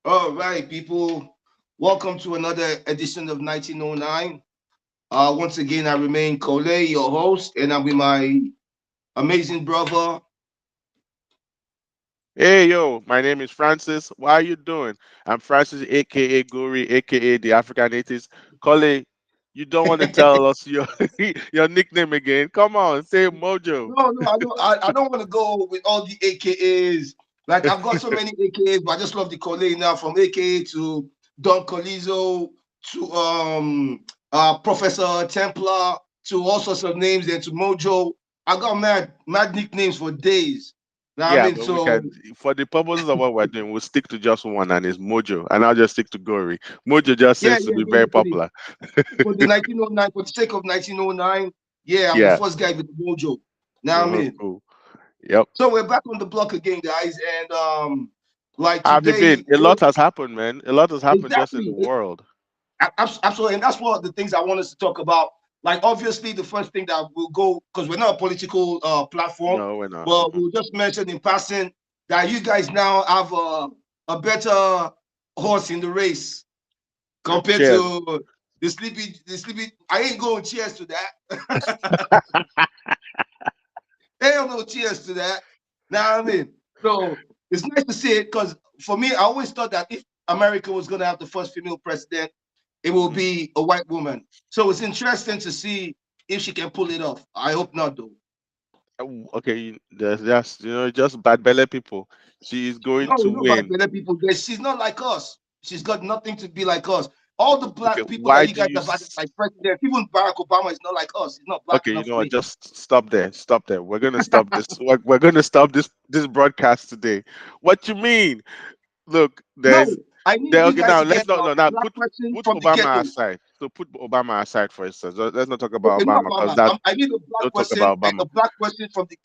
All right, people. Welcome to another edition of 1909. Once again, I remain Kole, your host, and I'm with my amazing brother. Hey yo, my name is Francis. What are you doing? I'm Francis, aka Gori, aka the African natives. Kole, you don't want to tell us your your nickname again? Come on, say Mojo. No, I don't. I don't want to go with all the AKAs. Like I've got so many AKAs, but I just love the Kole now. From AKA to Don Colizo to Professor Templar to all sorts of names, and to Mojo. I got mad nicknames for days. Now I Yeah, mean, but we so can, for the purposes of what we're doing, we'll stick to just one, and it's Mojo, and I'll just stick to Gori. Mojo just yeah, seems to yeah, be yeah, very yeah, for the popular. for the 1909, for the sake of 1909, yeah, I'm the Yeah. first guy with the mojo. Now I Uh-huh, mean, cool. Yep. so we're back on the block again, guys, and like Have you been? today, A lot has happened, man. A lot has happened just in the exactly, world. absolutely, and that's one of the things I want us to talk about. Like, obviously, the first thing that we'll go because we're not a political platform, No, we're not. but we'll just mention in passing that you guys now have a better horse in the race compared Cheers. to the sleepy. I ain't going cheers to that. Hell no, cheers to that. Now I mean, so it's nice to see it because for me, I always thought that if America was going to have the first female president, it will Mhm. be a white woman. So it's interesting to see if she can pull it off. I hope not, though. Okay, there's just just bad belly people. She is going No, to no bad win. belly people. She's not like us. She's got nothing to be like us. All the Okay, black people why that you do guys you? have had like president, even Barack Obama is not like us. He's not black Okay, you enough know for what? me. Just stop there. Stop there. We're gonna stop this. We're gonna stop this broadcast today. What you mean? Look, No, there's I need there. you Okay, guys now to let's get not a no, now black person put from the Obama ghetto. aside. So put Obama aside for instance. Let's not talk about Okay, not Obama because Obama. that I need a black don't talk about person, Obama. a black person from The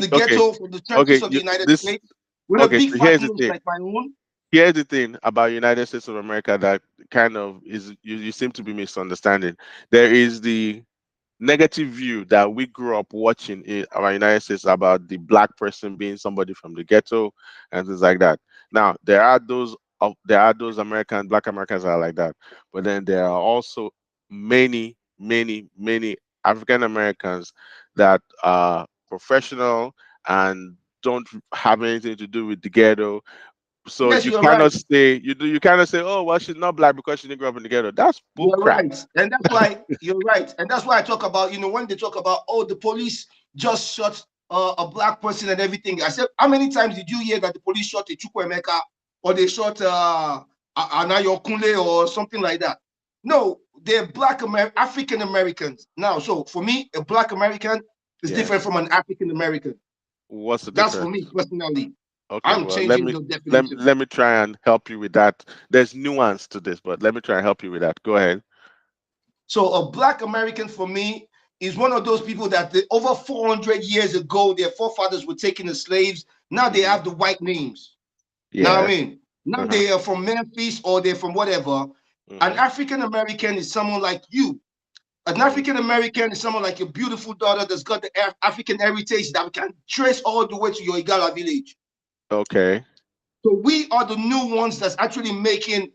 the okay, ghetto, from the okay. churches of the United This States, with a okay. big So fat here's the nose thing. like my own. Here's the thing about United States of America that kind of is you seem to be misunderstanding. There is the negative view that we grew up watching in our United States about the black person being somebody from the ghetto and things like that. Now there are those Black Americans that are like that, but then there are also many African Americans that are professional and don't have anything to do with the ghetto. So Yes, you you're right. cannot say you cannot say, oh well, she's not black because she didn't grow up in the ghetto. That's bull You're crap. right. And that's why you're right. And that's why I talk about, when they talk about, oh, the police just shot a black person and everything. I said, how many times did you hear that the police shot a Chukwemeka or they shot Anayo Kunle or something like that? No, they're African Americans. Now, so for me, a black American is different Yes. from an African American. What's the That's for difference? me personally. Okay, I'm well, let changing me the let me definition. let me try and help you with that. There's nuance to this, but let me try and help you with that. Go ahead. So a black American for me is one of those people that over 400 years ago, their forefathers were taking the slaves. Now they Hmm. have the white names. Now I Yes. mean, now Uh-huh. they are from Memphis or they're from whatever. An Hmm. African American is someone like you. An Hmm. African American is someone like your beautiful daughter that's got the African heritage that we can trace all the way to your Igala village. Okay. So we are the new ones that's actually making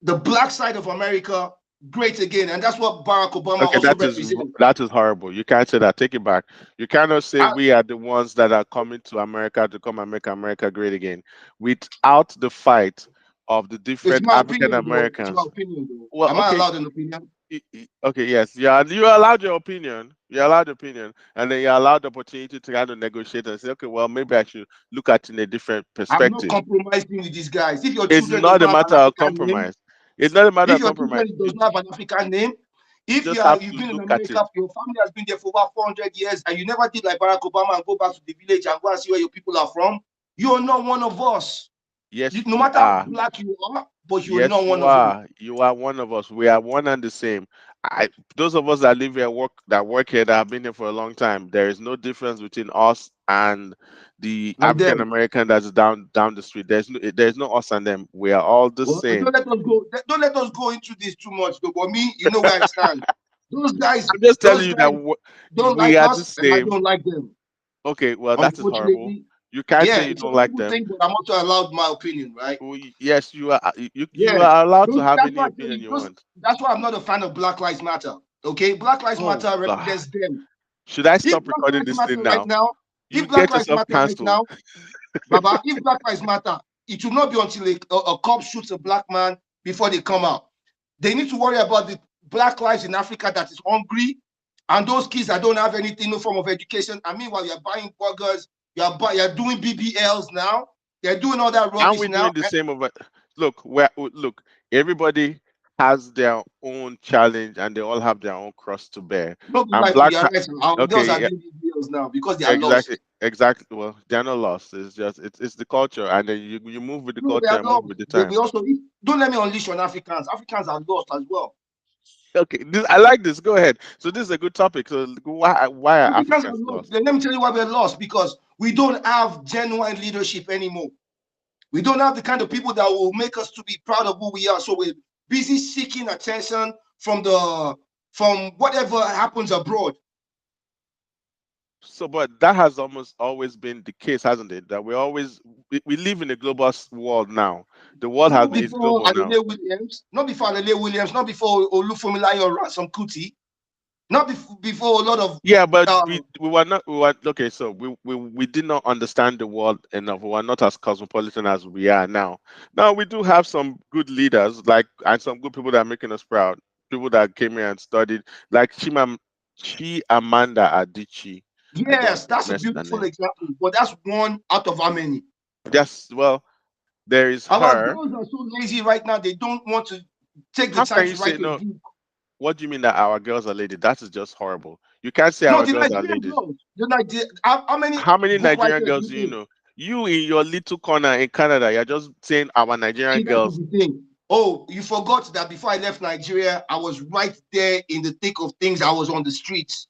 the black side of America great again. And that's what Barack Obama Okay, also represents. that is horrible. You can't say that. Take it back. You cannot say I, we are the ones that are coming to America to come and make America great again without the fight of the It's different my African opinion, though. It's my Americans. opinion, though. Well, Am I okay, allowed an opinion? Okay, yes, yeah, you're allowed your opinion. You're allowed your opinion, and then you're allowed the opportunity to kind of negotiate and say, okay, well, maybe I should look at it in a different I'm not perspective. compromising with these guys. If your It's children does not a not have an matter of African name, compromise. It's not a matter if of your compromise. children does not have an African name, You if just have you've to been in look at America, it. your family has been there for about 400 years, and you never did like Barack Obama and go back to the village and go and see where your people are from, you are not one of us. Yes, No we matter how are. black you are, but you're Yes, not you one of us. are. You are one of us. We are one and the same. Those of us that live here, work here, that have been here for a long time. There is no difference between us and the And African them. American that's down the street. There's no us and them. We are all the Well, same. don't let us go into this too much though. But me, you know where I stand. Those guys, I'm just telling those you that guys don't we like are the us, and I same. don't like them. Okay, well, that is horrible. Unfortunately. You can't Yeah, say you it's a don't like people them. thing, but I'm also allowed my opinion, right? Yes, you are. You Yeah, are allowed to those, have that's any why I tell opinion you. you Those, want. that's why I'm not a fan of Black Lives Matter. Okay, Black Lives Oh Matter God, represents them. should I If stop Black recording Lives this thing Matter right now? now, You if Black get Lives yourself Matter right cancelled. now, Baba, if Black Lives Matter, it will not be until a cop shoots a black man before they come out. They need to worry about the black lives in Africa that is hungry, and those kids that don't have anything, no form of education. And meanwhile, you're buying burgers, you're doing BBLs now, they're doing all that And rubbish we're now. doing the same over. Look. Everybody has their own challenge, and they all have their own cross to bear. Not be And like black. you're right. Our girls Okay, are yeah, doing BBLs now because they are exactly, lost. exactly. Well, they're not lost. It's just it's the culture, and then you move with the No, they culture are and move lost. with the We times. also don't let me unleash on Africans. Africans are lost as well. Okay, I like this. Go ahead. So this is a good topic. So why are Africans are Africans lost. lost? Let me tell you why we're lost, because we don't have genuine leadership anymore. We don't have the kind of people that will make us to be proud of who we are. So we're busy seeking attention from whatever happens abroad. So, but that has almost always been the case, hasn't it? That we live in a global world now. The world Not is before global now. Adele Williams, not before Adele Williams, not before Olufunmilayo or Ransom Kuti, not before a lot of Yeah, but uh, we were okay. So we did not understand the world enough. We were not as cosmopolitan as we are now. Now we do have some good leaders, like, and some good people that are making us proud. People that came here and studied, like Amanda Adichie. I don't want yes, to that's a mess that beautiful name. example, but that's one out of how many. Yes, well, there is Our her. girls are so lazy right now, they don't want to take the How time can to you say write a no? book. What do you mean that our girls are ladies? That is just horrible. You can't say No, our the girls are Nigerian ladies. girls, the Niger how many How many book Nigerian writers do girls you do you know? know? You in your little corner in Canada, you're just saying our Nigerian See, that is girls. the thing. Oh, you forgot that before I left Nigeria, I was right there in the thick of things. I was on the streets.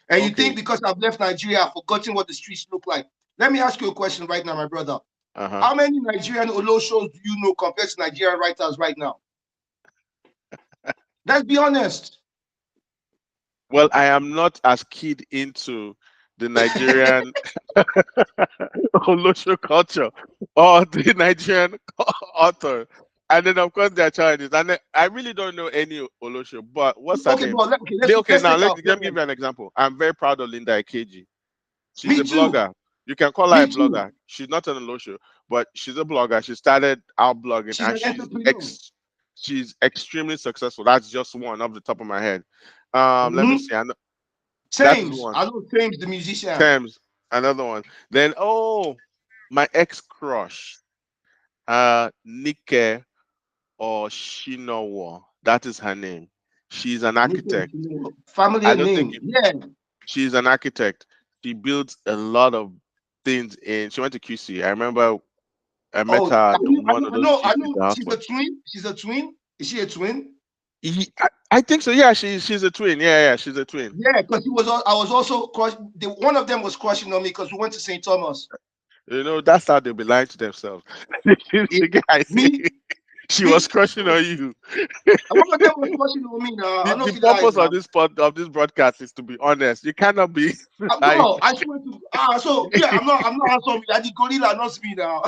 And you think Okay. because I've left Nigeria, I've forgotten what the streets look like. Let me ask you a question right now, my brother. Uh-huh. How many Nigerian Olo shows do you know compared to Nigerian writers right now? Let's be honest. Well, I am not as keyed into the Nigerian Olosho culture or the Nigerian author. And then of course they're Chinese. And then, I really don't know any Olosho, but what's her Okay, name? bro. Okay, Okay, let's now take our let me fairness. give you an example. I'm very proud of Linda Ikeji. She's Me a too. blogger. You can call her Me a too. blogger. She's not an Olosho, but she's a blogger. She started out blogging, She's and an entrepreneur. she's extremely successful. That's just one off the top of my head. Let me Mm-hmm. see. I know, that is James. one. I know James, the musician. Thames, another one. Then my ex crush, Nike or Shinowo. That is her name. She's an architect. Family I and don't think name. Yeah. she's an architect. She built a lot of things in. She went to QC. I remember I met Oh, her I at know, I one know, of I those know, I GPs know. at She's a Oxford. twin. She's a twin. Is she a twin? I think so. Yeah, she's a twin. Yeah, she's a twin. Yeah, because he was. I was also one of them was crushing on me because we went to St. Thomas. You know, that's how they'll be lying to themselves. It, The guy say me, she was me, crushing on you. one of them was crushing on me. Now I don't The see that purpose now. of this broadcast is to be honest. You cannot be lying. Bro, I swear to so yeah, I'm not handsome. I did gorilla, not me now.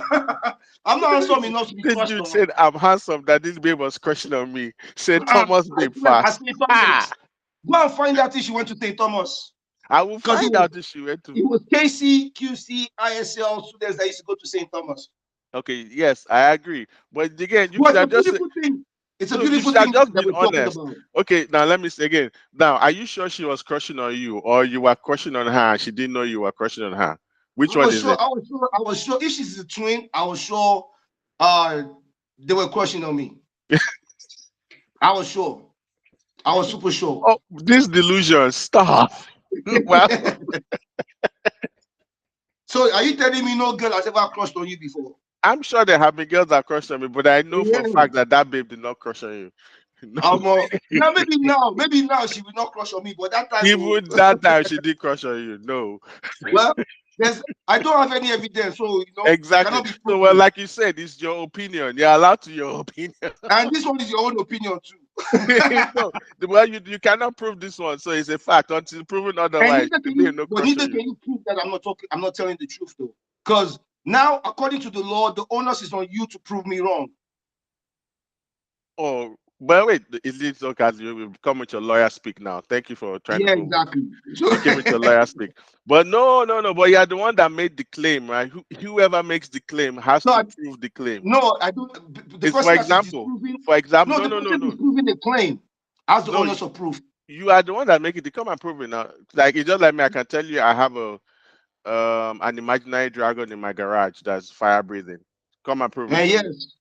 I'm not handsome enough to be This crushed dude on. said I'm handsome that this babe was crushing on me. Said Thomas I babe swear, I fast. St. Ah, Thomas. Go and find out if she went to St. Thomas. I will Because find out if she went to. it was KC, QC, ISL students that used to go to St. Thomas. Okay, yes, I agree. But again, you But could it's a have just said, beautiful thing. It's a no, you beautiful should have thing just that been we're talking honest. about. Okay, now let me say again. Now, are you sure she was crushing on you, or you were crushing on her and she didn't know you were crushing on her? Which one is it? I was sure if she's a twin, I was sure uh they were crushing on me. I was sure. I was super sure. Oh, this delusion, stop. Well, So are you telling me no girl has ever crushed on you before? I'm sure there have been girls that crushed on me, but I know for a Yeah. fact that that babe did not crush on you. No, Now maybe now she will not crush on me, but that time, oh, even that time she did crush on you. No, well, there's I don't have any evidence, so it exactly. cannot be So, well, proven. like you said, it's your opinion. You're allowed to your opinion. And this one is your own opinion too. No, well, you cannot prove this one, so it's a fact until proven And otherwise. neither The can babe you, no but crush neither on can you. you prove that I'm not telling the truth though. Because now, according to the law, the onus is on you to prove me wrong. Oh, but wait, is it okay? As you will come with your lawyer speak now. Thank you for trying to Yeah, prove. exactly. So You came with your lawyer speak. But no, no, no. But you're the one that made the claim, right? Whoever makes the claim has no, to prove the claim. no, I don't. The It's for person that is example. disproving, For example, no, no, the no, no, person no, disproving the claim has the no. onus of proof. You are the one that make it. Come and prove it now. Like it's just like me. I can tell you, I have a an imaginary dragon in my garage that's fire breathing. Come and prove it And to me. yes,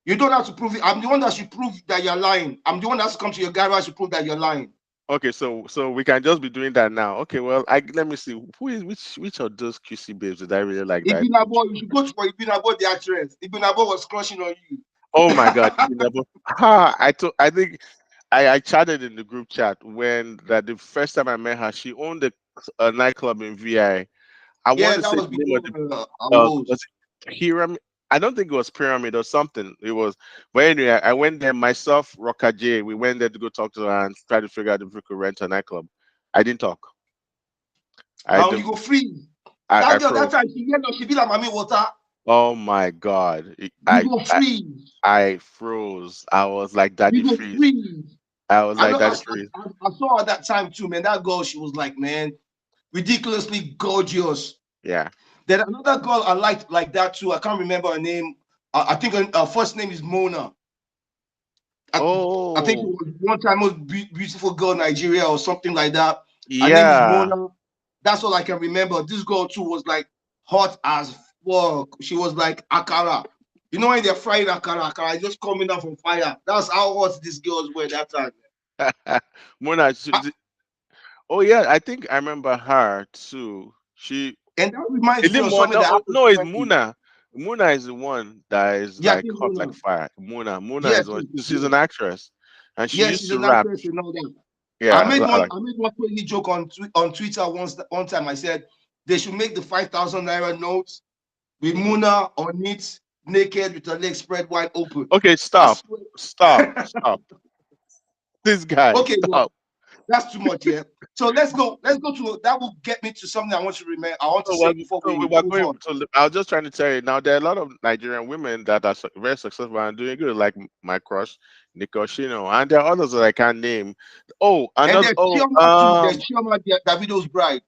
you don't have to prove it. I'm the one that should prove that you're lying. I'm the one that's come to your garage to prove that you're lying. Okay, so we can just be doing that now. Okay, well, I let me see who is which of those QC babes did I really like that I told Ibinabo, you? you should go for Ibinabo, the actress. Ibinabo was crushing on you. Oh my God, you never. Ha! I think I chatted in the group chat when that the first time I met her. She owned a nightclub in VI. I want Yeah, to that say was the name of before the Awos. was it Pyramid? I don't think it was Pyramid or something. It was, but anyway, I went there myself, Rocker J. We went there to go talk to her and try to figure out if we could rent a nightclub. I didn't talk. I And did, you go free. I That girl, that froze. time, she be like mommy water. Oh my God, You go free. I froze. I was like You Daddy go Freeze. free. I was I like know. Daddy Freeze. I saw her that time too, man. That girl, she was like, man, ridiculously gorgeous. Yeah. Then another girl I liked like that too. I can't remember her name. I think her first name is Mona. I, I think it Oh was one time most beautiful girl in Nigeria or something like that. Her name is yeah. Mona. That's all I can remember. This girl too was like hot as fuck. She was like akara. You know when they're frying akara, akara is just coming out from fire. That's how hot these girls were that time. Mona. Ah, Oh yeah, I think I remember her too. She and that reminds is me it of Mona? something that No, happened no, it's recently. Muna. Muna is the one that is Yeah, I like think hot like Mona. fire. Muna Yes, is one. She's yes, an actress, and she yes, used she's to an rap. actress and all that. Yeah, like I made one funny joke on Twitter one time. I said they should make the 5,000 naira notes with mhm. Muna on it, naked with her legs spread wide open. Okay, I stop, swear. stop. This guy, Okay, well, stop. that's too much, yeah. So let's go. Let's go to that. Will get me to something I want to remember. I want to So, say before so we we were move going. on. So I was just trying to tell you. Now there are a lot of Nigerian women that are very successful and doing good, like my crush, Nikoshino, and there are others that I can't name. Oh, And another. there's Oh, Chioma too. There's Chioma, Davido's bride.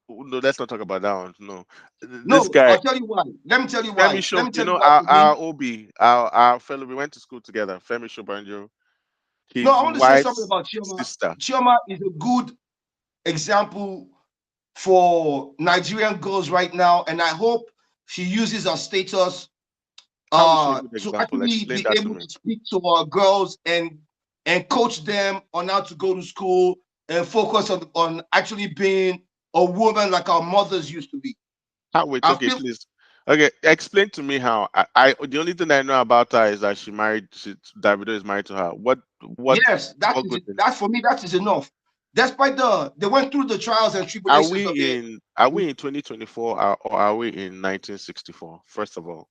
no, let's not talk about that one. No, this No, guy, I'll tell you why. Let me tell you Femi why. Let Show. me You tell you know, why for our me. Obi, our fellow. We went to school together. Femi Shobanjo, No, his I want to say something wife's about Chioma. sister. Chioma is a good example for Nigerian girls right now, and I hope she uses her status How is she a good to example? actually Explain be that to able me. to speak to our girls and coach them on how to go to school and focus on actually being a woman like our mothers used to be. How? Wait, I okay, feel please. Okay, explain to me how. I the only thing I know about her is that she married. Davido is married to her. yes, What good thing? that for me that is enough. Despite they went through the trials and tribulations of it. Are we in 2024 or are we in 1964? First of all,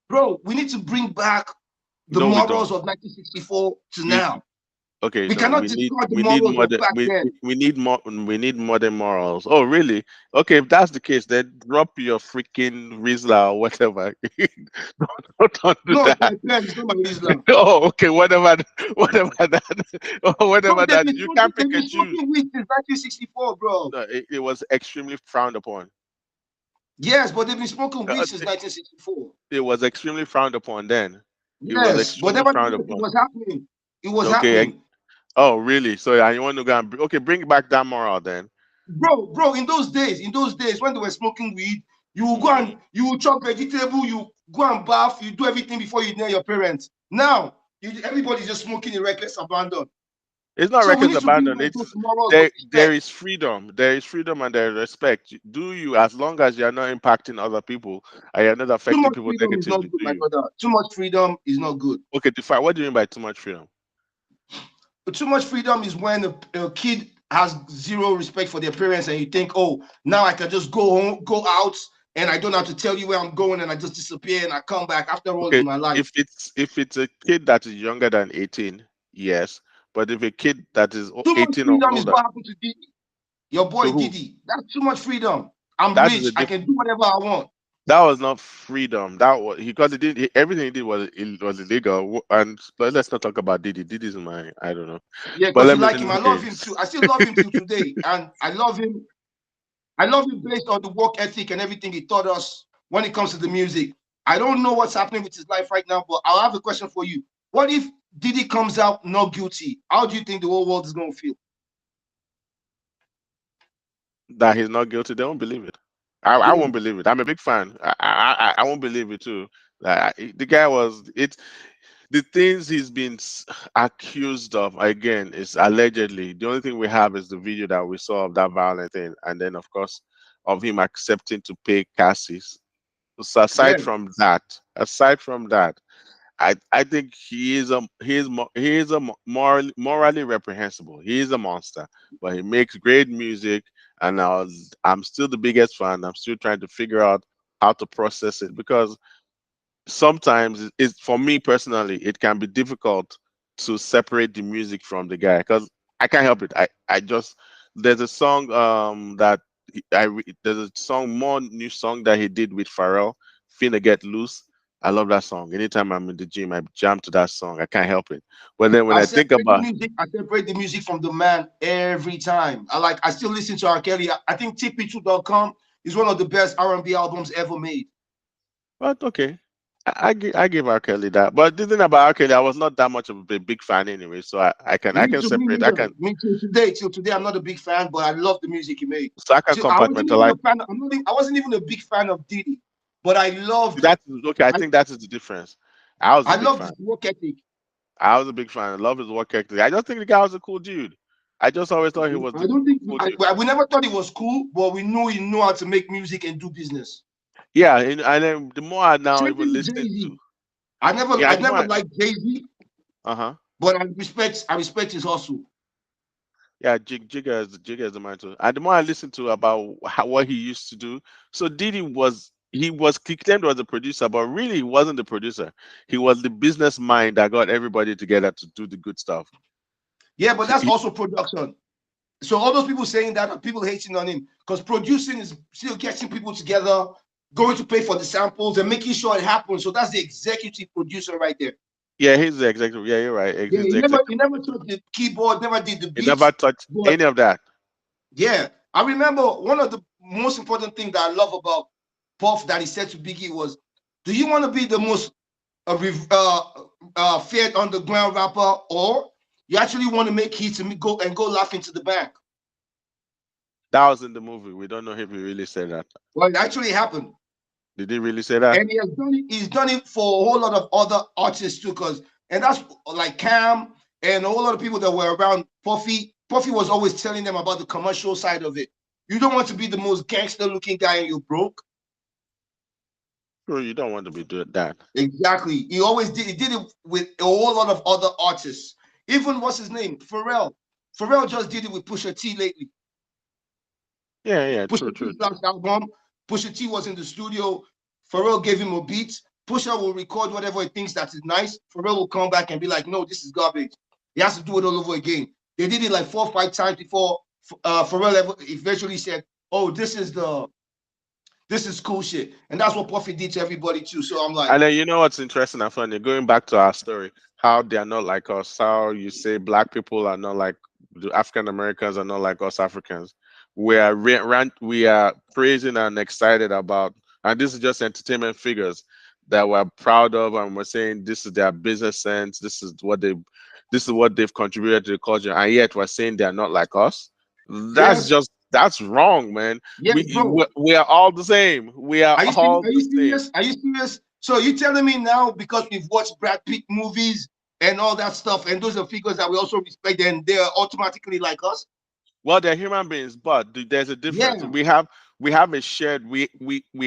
Bro, we need to bring back the no, we don't. morals of 1964 to We now. Okay, We no, cannot discard the we need morals of modern back then. we need modern morals. Oh, really? Okay, if that's the case, then drop your freaking Rizla or whatever. Don't do No, it's that. my friend, it's not my Islam. Oh, okay, whatever that, oh, Bro, whatever that. You can't they've pick been and choose. smoking weed since 1964, bro. No, it was extremely frowned upon. Yes, but they've been smoking weed since It 1964. was extremely frowned upon then. It was Yes, but extremely nevertheless, frowned it upon. was happening. It was Okay. happening. Oh, really? So yeah, you want to go and okay, bring back that moral then. Bro, in those days when they were smoking weed, you will go Mhm. and you will chop vegetable, you go and bath, you do everything before you near your parents. Now, everybody's just smoking in reckless abandon. It's not So we reckless need to bring abandon. back It's those morals of there respect. is freedom. There is freedom and there is respect. Do you, as long as you are not impacting other people and you're not Too affecting much people freedom is not negatively, good, do my you? brother. Too much freedom is not good. Okay, define what do you mean by too much freedom? But too much freedom is when a kid has zero respect for their parents, and you think, oh, now I can just go home, go out, and I don't have to tell you where I'm going, and I just disappear and I come back. After all, it's Okay, my life. if it's a kid that is younger than 18, yes. But if a kid that is Too much 18 or freedom is older, what happened to Diddy, your boy to who? Diddy. That's too much freedom. I'm That is rich. a I diff can do whatever I want. That was not freedom. That was because everything he did was illegal. And but let's not talk about Diddy. Diddy's my I don't know. Yeah, But because let you me like him. I love him too. I still love him till today, and I love him. I love him based on the work ethic and everything he taught us when it comes to the music. I don't know what's happening with his life right now, but I'll have a question for you. What if Diddy comes out not guilty? How do you think the whole world is going to feel? that he's not guilty. They won't believe it. I Yeah, won't believe it. I'm a big fan. I won't believe it too. The guy was it. The things he's been accused of again is allegedly. The only thing we have is the video that we saw of that violent thing, and then of course of him accepting to pay Cassis. So yeah. aside from that, I think he is a morally reprehensible. He is a monster, but he makes great music, and I'm still the biggest fan. I'm still trying to figure out how to process it because sometimes it's for me personally it can be difficult to separate the music from the guy because I can't help it. I just there's a song that there's a song more new song that he did with Pharrell, Finna Get Loose. I love that song. Anytime I'm in the gym, I jam to that song. I can't help it. But then when I I think separate the about music. I separate the music from the man every time. I still listen to R. Kelly. I think TP2.com is one of the best R&B albums ever made. but okay. I give R. Kelly that. But the thing about R. Kelly, I was not that much of a big fan anyway. So I Me can too. Me separate. I neither. can Me too. Today, till today, I'm not a big fan, but I love the music he made. so I can So I wasn't even compartmentalize. a fan. I wasn't even a big fan of Diddy, but That is okay. I I, think that is the difference. I was a I big loved fan. his work ethic. I was a big fan. I love his work ethic. I just think the guy was a cool dude. I just always thought he was I the don't think cool dude. we never thought it was cool, but we knew he knew how to make music and do business. Yeah, and then the more I now Same thing even with listen Jay to, Z. I yeah, the more never liked Jay Z, uh-huh. but I respect his hustle. Yeah, Jigga is the man too. And the more I listen to about what he used to do, so Diddy was he claimed was a producer, but really he wasn't the producer. He was the business mind that got everybody together to do the good stuff. Yeah, but that's also production. So all those people saying that are people hating on him because producing is still getting people together, going to pay for the samples and making sure it happens. So that's the executive producer right there. Yeah, he's the executive. Yeah, you're right. Yeah, He's the he executive never producer. took the keyboard, never did the He never beats. touched But any of that. yeah, I remember one of the most important things that I love about Puff that he said to Biggie was, "Do you want to be the most feared underground rapper, or you actually want to make hits and go laugh into the bank?" That was in the movie. We don't know if he really said that. Well, it actually happened. Did he really say that? And he has done it. He's done it for a whole lot of other artists too. Cause and that's like Cam and a whole lot of people that were around Puffy. Puffy was always telling them about the commercial side of it. You don't want to be the most gangster looking guy and you're broke. Bro, you don't want to be doing that. Exactly. He always did. He did it with a whole lot of other artists. Even what's his name, Pharrell. Pharrell just did it with Pusha T lately. Yeah, yeah, Pusha true, true, T's true. last album, Pusha T was in the studio. Pharrell gave him a beat. Pusha will record whatever he thinks that is nice. Pharrell will come back and be like, "No, this is garbage." He has to do it all over again. They did it like 4 or 5 times before Pharrell eventually said, "Oh, this is cool shit," and that's what Puffy did to everybody too. So I'm like, And then you know what's interesting and funny? Going back to our story, how they are not like us, how you say black people are not like the African Americans are not like us Africans. We are praising and excited about, and this is just entertainment figures that we're proud of, and we're saying this is their business sense, this is what they've contributed to the culture, and yet we're saying they're not like us. yes, That's wrong, man. yes, bro. We are all the same. We are all Are the you same. serious? Are you serious? So you telling me now because we've watched Brad Pitt movies and all that stuff, and those are figures that we also respect, and they're automatically like us? Well, they're human beings, but there's a difference. Yeah, We have a shared we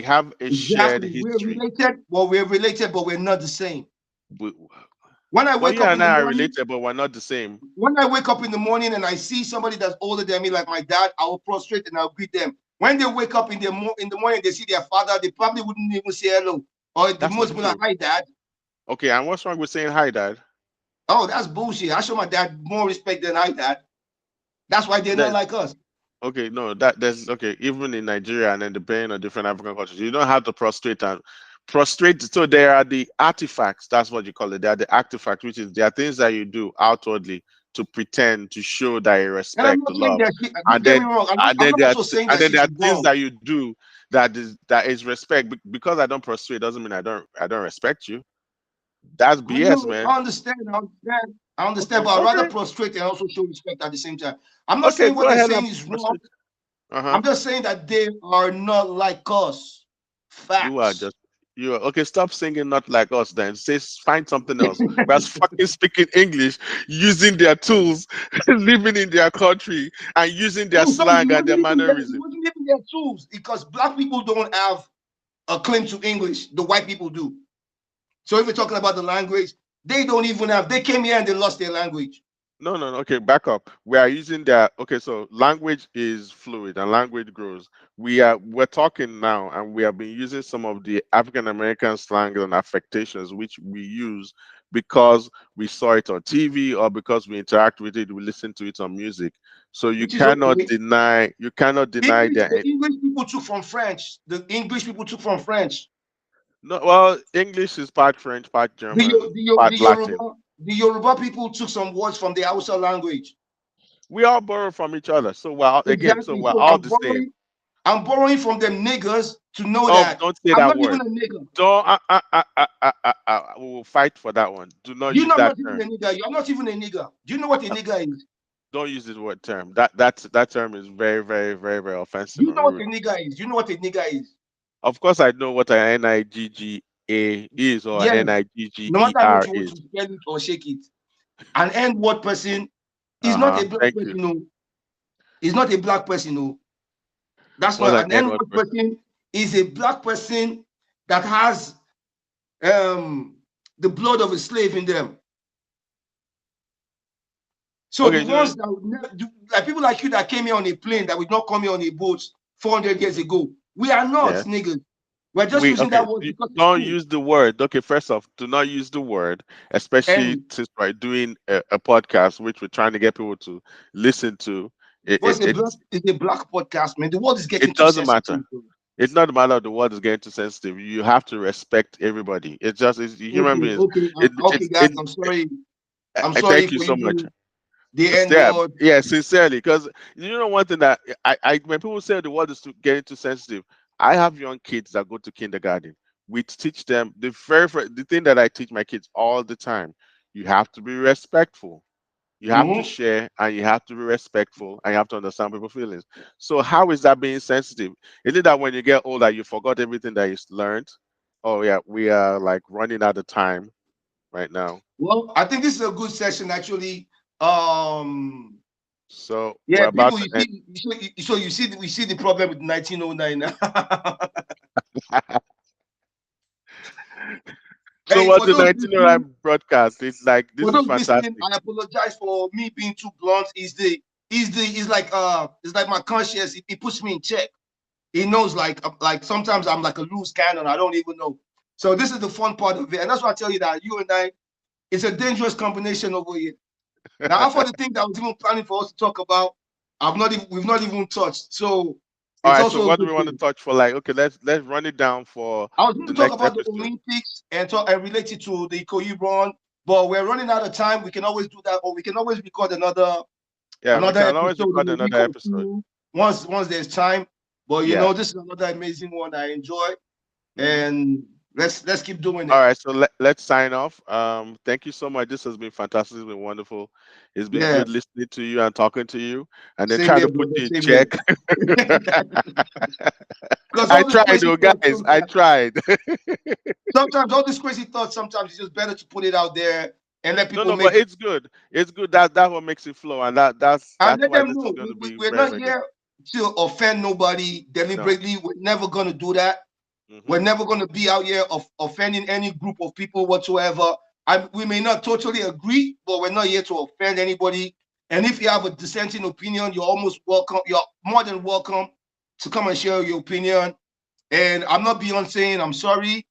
have a shared exactly. We're history. related. Well, we're related, but we're not the same. We, When I well, wake you up in and the I are morning, related, but we're not the same. and I see somebody that's older than me, like my dad, I will prostrate and I'll greet them. When they wake up in the morning, they see their father, they probably wouldn't even say hello, or the That's most not be like, true. "Hi, dad." Okay, and what's wrong with saying hi, Dad? Oh, that's bullshit. I show my dad more respect than I dad. That's why they're not That like us. Okay, no, that there's okay, even in Nigeria and then depending on different African countries, you don't have to prostrate and prostrate. So there are the artifacts, that's what you call it. They are the artifacts, which is there are things that you do outwardly to pretend to show that you And I'm respect, to not saying love. that she, And don't get me then wrong. and I'm then not also saying and that then there she's are things wrong. that you do that is respect. Because I don't prostrate doesn't mean I don't respect you. That's I BS, know, man. I understand, I understand, I understand, Okay, but I'd rather okay, prostrate and also show respect at the same time. I'm not okay, saying what go they're ahead saying and is wrong. prostrate. Uh-huh. I'm just saying that they are not like us. You are Facts. just you are okay. Stop singing not like us then. Say find something else. Whereas fucking speaking English, using their tools, living in their country, and using their No, sorry, slang and their it mannerism. wasn't even their tools because black people don't have a claim to English. The white people do. So if we're talking about the language, they don't even have. They came here and they lost their language. No, no, no. Okay, back up. We are using that. Okay, so language is fluid and language grows. We're talking now, and we have been using some of the African American slang and affectations which we use because we saw it on TV or because we interact with it, we listen to it on music. So Which is okay. you cannot deny The that. English people took from French. The English people took from French. No, well, English is part French, part German, part Latin. The Yoruba people took some words from the Hausa language. We all borrow from each other. So Exactly. we're So all the same. I'm borrowing from them niggers to know Oh, that don't say I'm that not even word. a nigger. Don't. We will fight for that one. Do not You use know I'm that not even term. a nigger. You're not even a nigger. Do you know what a nigger is? Don't use this word term. That term is very, very, very, very offensive You and know what rude. a nigger is. You know what a nigger is. Of course, I know what an nigga is or Yes. an No matter how much nigger you want is. to spell it or shake it. An N word person is Uh not huh. a black Thank you. person. No, is not a black person. No, that's What's not an an N N-word word person? person. Is a black person that has um the blood of a slave in them. So the Okay, so ones that would like people like you that came here on a plane that would not come here on a boat 400 years mhm, ago. We are not yeah. niggas. We're just We using okay. that word because it's Don't cool. use the word. Okay, first off, do not use the word, especially And since we're doing a podcast, which we're trying to get people to listen to. It it, what's a it black podcast, man? The world is getting It too doesn't matter. sensitive. Bro. It's not a matter of the world is getting too sensitive. You have to respect everybody. It's human Okay, beings. okay, It's guys. it. I'm sorry. I'm sorry Thank you for so much. using the N Yeah, word. yeah, sincerely, because one thing that I when people say the world is getting too sensitive, I have young kids that go to kindergarten. We teach them the thing that I teach my kids all the time. You have to be respectful. You have to Mhm. share and you have to be respectful and you have to understand people's feelings. So how is that being sensitive? Is it that when you get older you forgot everything that you learned? Oh yeah, we are like running out of time right now. Well, I think this is a good session actually. Um, So we're yeah, about people, to you end. see, so you see, we see the problem with 1909 now. So Hey, what's the 1909 broadcast? It's like for this is those listening, fantastic. I apologize for me being too blunt. Is like my conscience. It puts me in check. He knows like sometimes I'm like a loose cannon. I don't even know. So this is the fun part of it, and that's why I tell you that you and I, it's a dangerous combination over here. Now, half of the thing that I was even planning for us to talk about, we've not even touched. So All it's right, so also a what do good we want to thing. touch for? Like, okay, let's run it down for I was going the to talk next about the episode. Olympics and talk and relate it to the Koyu run, but we're running out of time. We can always do that, or we can always record Yeah, we another can always episode record in a week another or episode. two once there's time. But Yeah. this is another amazing one I enjoy, Mhm. and let's keep doing All it. right, so let's sign off. Thank you so much. This has been fantastic. It's been wonderful. It's been Yeah, good listening to you and talking to you, and then same trying here, to put brother. you in Same here. check. Because I all these tried, crazy though, thoughts guys. I tried. sometimes all these crazy thoughts sometimes it's just better to put it out there and let No, people no, but make it's good. It's good. That's what makes it flow, and and that's let why them this is know going to be we're very, not very good. here to offend nobody No. deliberately. We're never going to do that. We're Hmm. never going to be out here of offending any group of people whatsoever. We may not totally agree, but we're not here to offend anybody. And if you have a dissenting opinion, you're almost welcome. You're more than welcome to come and share your opinion. And I'm not beyond saying I'm sorry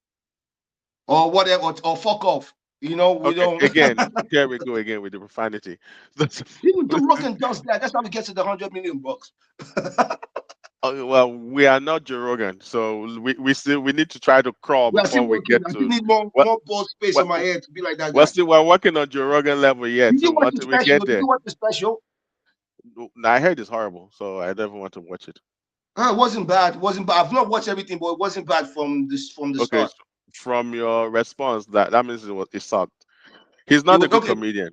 or whatever or fuck off. You know, we Okay, don't. again, here we go again with the profanity. That's- Even Joe Rogan does that. That's how we get to the 100 million bucks. well, we are not Joe Rogan, so we need to try to crawl We are still before we working. get I still to need more what more ball space what on my head to be like that we're guy. still we're working on Joe Rogan level yet. Did you So watch the until we special? get Did there, you watch the special? no, I heard it's horrible, so I never want to watch it. It wasn't bad. It wasn't bad. I've not watched everything, but it wasn't bad from the Okay, start. so from your response, that means it sucked. He's not a good Okay. comedian.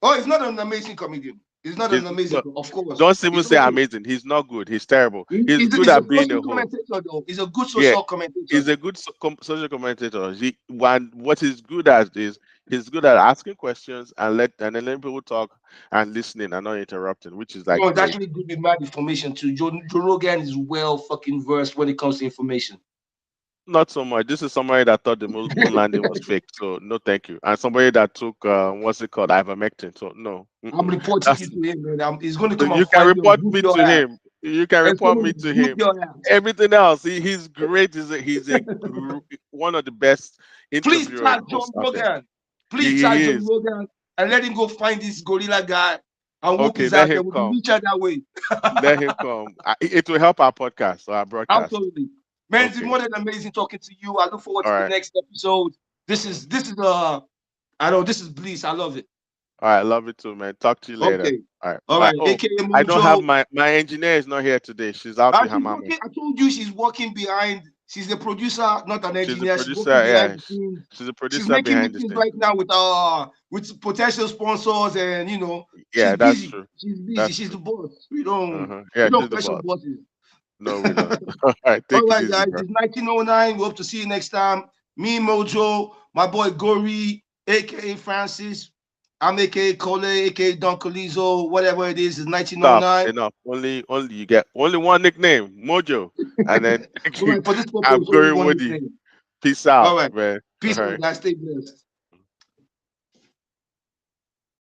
Oh, he's not an amazing comedian. He's not an He's amazing, no, of course. don't even He's say okay. amazing. He's not good. He's terrible. He- He's good he's a at being social a host. commentator, though. He's a good Yeah, social commentator, he's a though. good social commentator. What he's good at is he's good at asking questions and then letting people talk and listening and not interrupting, which is like No, it's great. actually good with mad information too. Joe Rogan is well fucking versed when it comes to information. Not so much. This is somebody that thought the moon landing was fake, so no, thank you. And somebody that took what's it called, ivermectin. So no, I'm reporting you that's to him, man. He's going to so come and you can find you and report whoop me your to ass. him. You can It's report going me to to whoop him. your ass. Everything else, he's great. One of the best Please interviewer tag John hosts out there. Rogan. Please He tag John is. Rogan and let him go find this gorilla guy and whoop Okay, his let ass. him And we can come. reach out that way. Let him come. It will help our podcast or our broadcast. Absolutely. Man, it's been Okay. more than amazing talking to you. I look forward All to the right. next episode. This is I know this is bliss. I love it. All right. Love it too, man. Talk to you later. Okay. All right. All Bye. right. Oh, AKA I don't have Mojo. my engineer is not here today. She's out with her She's mama. working. I told you she's working behind. She's the producer, not an She's a engineer. She's producer. working behind Yeah, the scenes. she's a She's producer making behind the meetings scenes. right now with potential sponsors, and she's Yeah, that's busy. true. She's busy. That's She's true. the boss. We Yeah, don't she's the question boss. bosses. No, we don't. All right. All Take it right, easy, guys. bro. It's 1909. We hope to see you next time. Me, Mojo, my boy Gory, aka Francis. I'm aka Kole, aka Don Colizo, whatever it is. It's Stop. 1909. Enough. Only you get only one nickname, Mojo, and then All right, for this purpose, I'm only going one Woody. nickname. Peace All out, right. man. All Peace out, right. guys. Stay blessed.